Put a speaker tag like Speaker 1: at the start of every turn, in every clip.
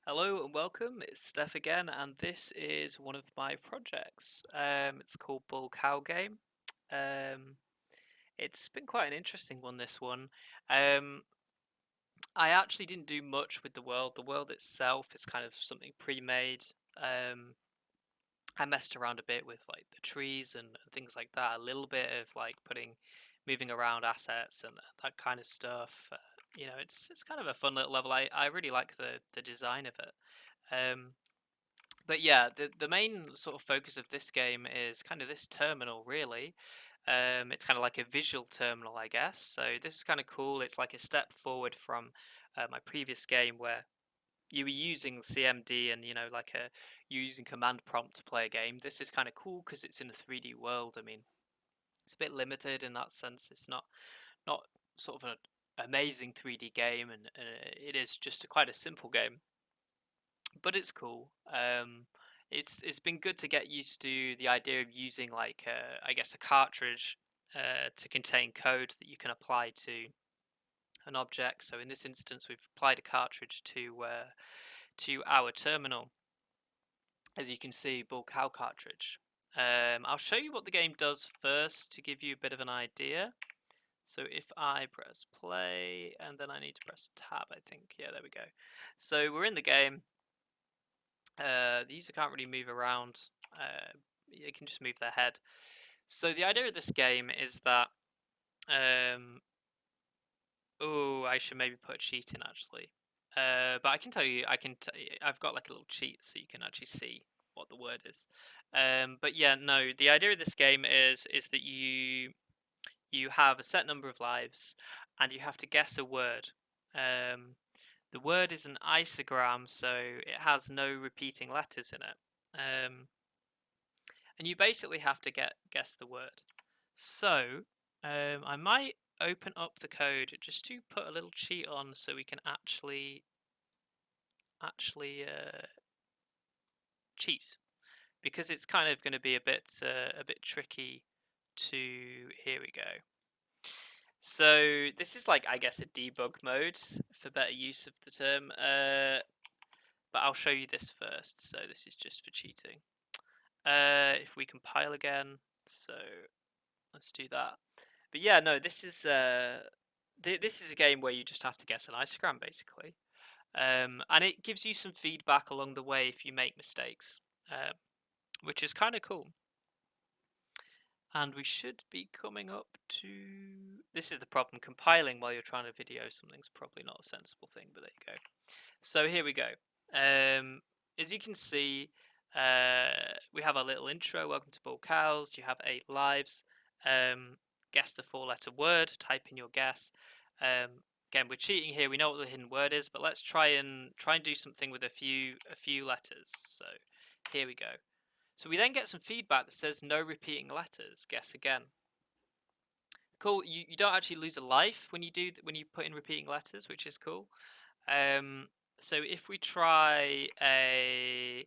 Speaker 1: Hello and welcome. It's Steph again, and this is one of my projects. It's called Bull Cow Game. Um, it's been quite an interesting one. This one, um, I actually didn't do much with the world. The world itself is kind of something pre-made. Um, I messed around a bit with like the trees and things like that. A little bit of like moving around assets and that kind of stuff. It's kind of a fun little level. I really like the design of it. Um, But yeah, the main sort of focus of this game is kind of this terminal, really. It's kind of like a visual terminal, I guess. So this is kind of cool. It's like a step forward from my previous game where you were using CMD and like you're using command prompt to play a game. This is kind of cool because it's in a 3D world. I mean, it's a bit limited in that sense. It's not sort of an amazing 3D game, and it is just quite a simple game, but it's cool. It's been good to get used to the idea of using like I guess a cartridge to contain code that you can apply to an object. So in this instance, we've applied a cartridge to our terminal, as you can see, Bull Cow cartridge. I'll show you what the game does first to give you a bit of an idea. So if I press play and then I need to press tab, I think. Yeah, there we go. So we're in the game. The user can't really move around. They can just move their head. So the idea of this game is that, oh, I should maybe put a cheat in actually. But I can tell you, I've got like a little cheat so you can actually see what the word is. But yeah, no, the idea of this game is that you have a set number of lives, and you have to guess a word. Um, the word is an isogram, so it has no repeating letters in it. And you basically have to guess the word. So I might open up the code just to put a little cheat on so we can actually cheat, because it's kind of going to be a bit tricky to. Here we go. So this is like, I guess, a debug mode for better use of the term. But I'll show you this first. So this is just for cheating. If we compile again, so let's do that. But yeah, no, this is a game where you just have to guess an isogram basically, and it gives you some feedback along the way if you make mistakes, uh, which is kind of cool. And we should be coming up to. This is the problem: compiling while you're trying to video something's probably not a sensible thing. But there you go. So here we go. As you can see, we have our little intro. Welcome to Bull Cows. You have 8 lives. Guess the 4-letter word. Type in your guess. Again, we're cheating here. We know what the hidden word is, but let's try and do something with a few letters. So here we go. So we then get some feedback that says no repeating letters. Guess again. Cool. You don't actually lose a life when you put in repeating letters, which is cool. So if we try I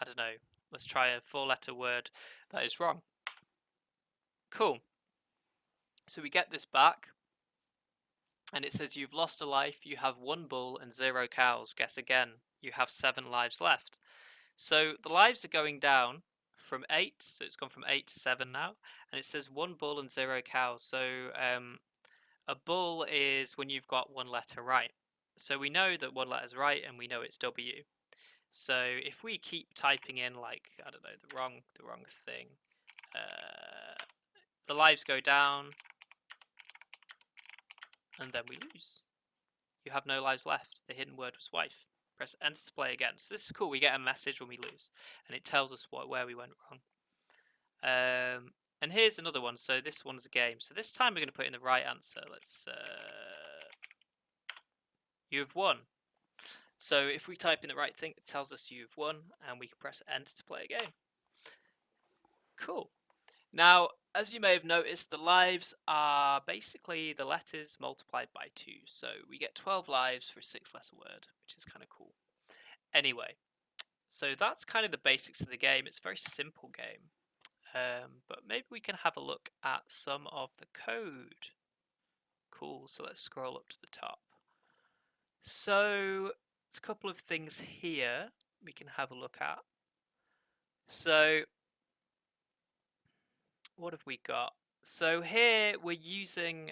Speaker 1: don't know, let's try a 4-letter word that is wrong. Cool. So we get this back, and it says you've lost a life, you have 1 bull and 0 cows. Guess again. You have 7 lives left. So the lives are going down from 8, so it's gone from 8 to 7 now, and it says 1 bull and 0 cows. So a bull is when you've got 1 letter right. So we know that 1 letter is right, and we know it's W. So if we keep typing in, like, I don't know, the wrong thing, the lives go down, and then we lose. You have no lives left. The hidden word was wife. Press enter to play again. So this is cool. We get a message when we lose, and it tells us where we went wrong. And here's another one. So this one's a game. So this time we're going to put in the right answer. Let's. You've won. So if we type in the right thing, it tells us you've won, and we can press enter to play a game. Cool. Now, as you may have noticed, the lives are basically the letters multiplied by 2. So we get 12 lives for a 6-letter word, which is kind of cool. Anyway, so that's kind of the basics of the game. It's a very simple game. But maybe we can have a look at some of the code. Cool, so let's scroll up to the top. So there's a couple of things here we can have a look at. So what have we got? So here we're using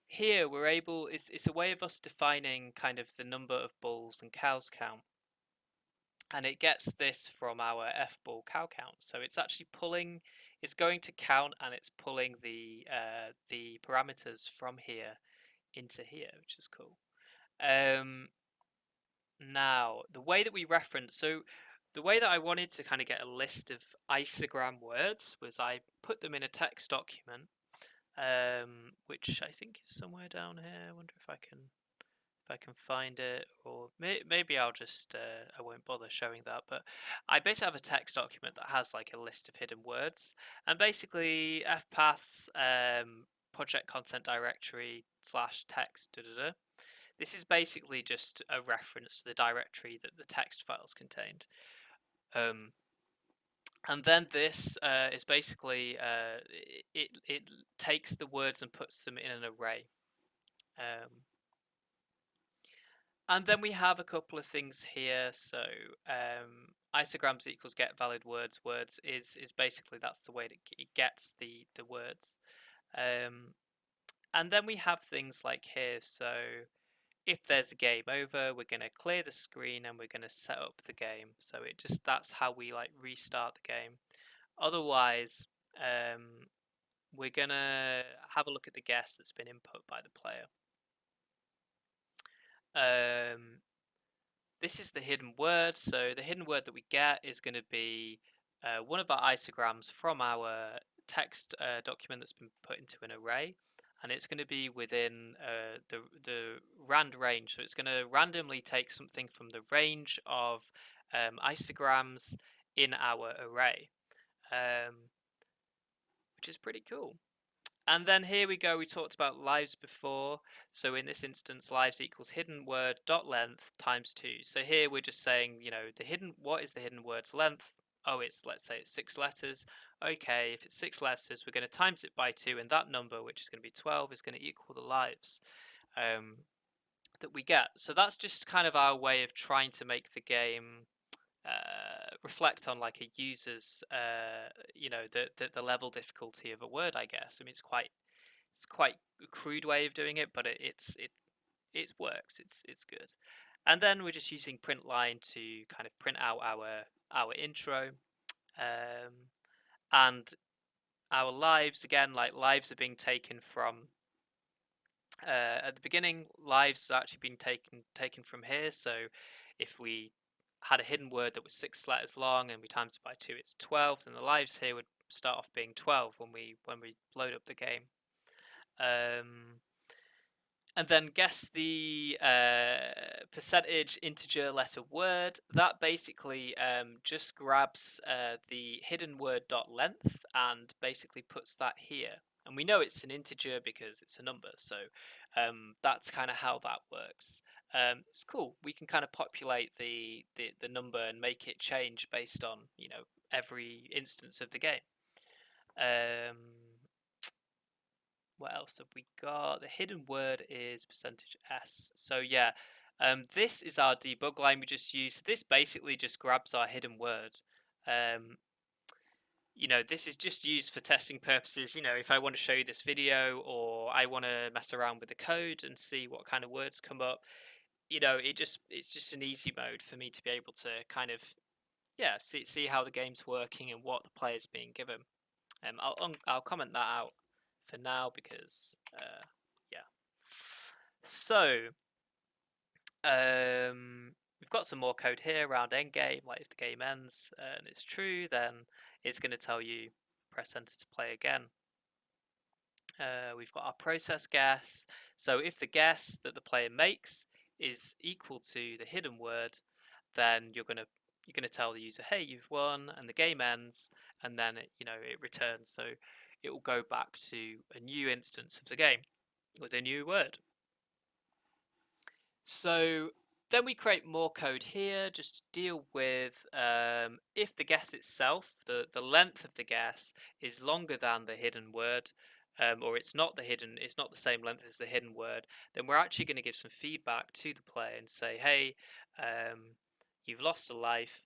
Speaker 1: here we're able, it's a way of us defining kind of the number of bulls and cows count, and it gets this from our fball cow count. So it's actually pulling, it's going to count, and it's pulling the parameters from here into here, which is cool. Now the way that we reference, so the way that I wanted to kind of get a list of isogram words was I put them in a text document, which I think is somewhere down here. I wonder if I can find it, or maybe I'll just I won't bother showing that. But I basically have a text document that has like a list of hidden words, and basically fpaths project content directory / text . This is basically just a reference to the directory that the text files contained. And then this is basically it takes the words and puts them in an array. And then we have a couple of things here. So isograms equals get valid words. Words is basically, that's the way that it gets the words. And then we have things like here. So if there's a game over, we're going to clear the screen and we're going to set up the game. So it just, that's how we like restart the game. Otherwise, we're going to have a look at the guess that's been input by the player. This is the hidden word. So the hidden word that we get is going to be one of our isograms from our text document that's been put into an array, and it's going to be within the rand range. So it's going to randomly take something from the range of isograms in our array, which is pretty cool. And then here we go, we talked about lives before. So in this instance, lives equals hidden word dot length times 2. So here we're just saying, you know, what is the hidden word's length? Oh, let's say it's 6 letters. Okay, if it's 6 letters, we're going to times it by 2, and that number, which is going to be 12, is going to equal the lives that we get. So that's just kind of our way of trying to make the game reflect on like a user's you know, the level difficulty of a word, I guess. I mean, it's quite a crude way of doing it, but it works. It's good. And then we're just using print line to kind of print out our intro, and our lives, again, like lives are being taken from at the beginning. Lives are actually being taken from here. So if we had a hidden word that was 6 letters long and we times it by 2, it's 12, then the lives here would start off being 12 when we load up the game. And then guess the percentage integer letter word. That basically just grabs the hidden word dot length and basically puts that here. And we know it's an integer because it's a number, so that's kind of how that works. It's cool. We can kind of populate the number and make it change based on, you know, every instance of the game. What else have we got? The hidden word is percentage %s. So yeah, this is our debug line we just used. This basically just grabs our hidden word. You know, this is just used for testing purposes. You know, if I want to show you this video, or I want to mess around with the code and see what kind of words come up, you know, it's just an easy mode for me to be able to kind of, yeah, see how the game's working and what the player's being given. I'll comment that out for now because yeah. So we've got some more code here around endgame. Like if the game ends and it's true, then it's going to tell you press enter to play again. We've got our process guess. So if the guess that the player makes is equal to the hidden word, then you're going to tell the user, hey, you've won, and the game ends, and then it returns. So it will go back to a new instance of the game with a new word. So then we create more code here just to deal with if the guess itself, the length of the guess is longer than the hidden word, or it's not the same length as the hidden word, then we're actually going to give some feedback to the player and say, hey, you've lost a life,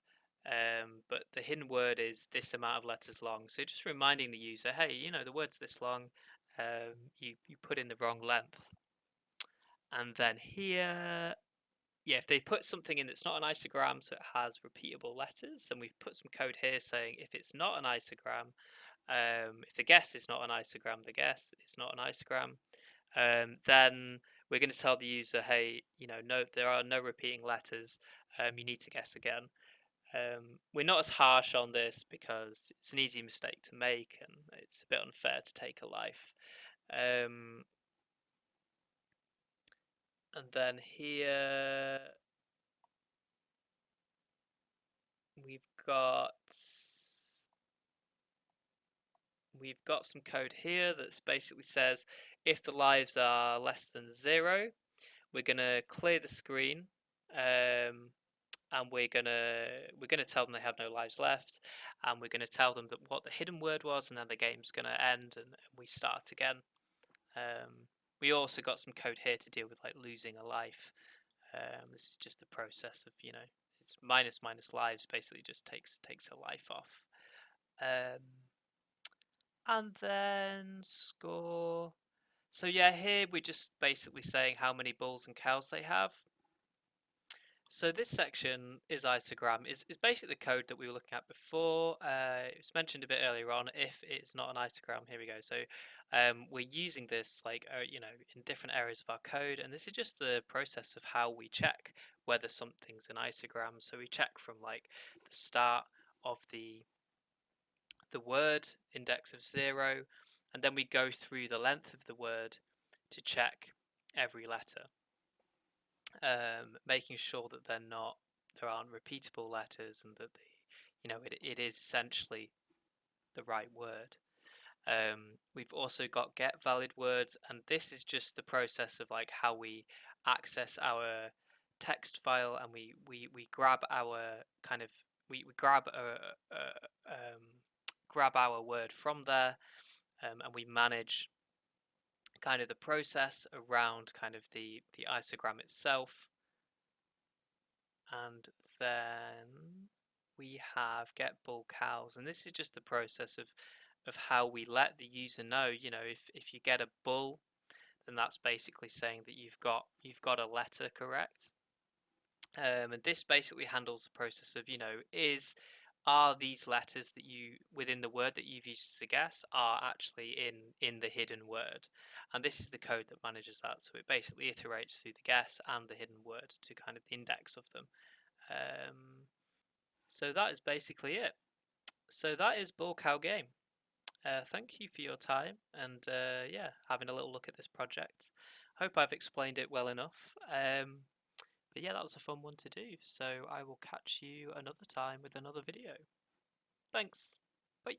Speaker 1: but the hidden word is this amount of letters long. So just reminding the user, hey, the word's this long, you put in the wrong length. And then here, yeah, if they put something in that's not an isogram, so it has repeatable letters, then we've put some code here saying if it's not an isogram, if the guess is not an isogram, the guess is not an isogram, then we're going to tell the user, hey, no, there are no repeating letters. You need to guess again. We're not as harsh on this because it's an easy mistake to make and it's a bit unfair to take a life. And then here we've got some code here that basically says if the lives are less than 0, we're gonna clear the screen, and we're gonna tell them they have no lives left, and we're gonna tell them that what the hidden word was, and then the game's gonna end and we start again. We also got some code here to deal with like losing a life. This is just the process of it's minus lives, basically just takes a life off. And then score. So yeah, here we're just basically saying how many bulls and cows they have. So this section is isogram, is basically the code that we were looking at before. It was mentioned a bit earlier on. If it's not an isogram, here we go. So we're using this in different areas of our code, and this is just the process of how we check whether something's an isogram. So we check from like the start of the word, index of 0, and then we go through the length of the word to check every letter, making sure that there aren't repeatable letters and that it is essentially the right word. We've also got get valid words, and this is just the process of like how we access our text file, and we grab our kind of we grab our word from there, and we manage kind of the process around kind of the isogram itself. And then we have get bull cows, and this is just the process of how we let the user know, if you get a bull, then that's basically saying that you've got a letter correct. And this basically handles the process of, are these letters that you within the word that you've used as a guess are actually in the hidden word, and this is the code that manages that. So it basically iterates through the guess and the hidden word to kind of the index of them. So that is basically it. So that is Bull Cow Game. Thank you for your time and yeah, having a little look at this project. Hope I've explained it well enough. But yeah, that was a fun one to do. So I will catch you another time with another video. Thanks. Bye.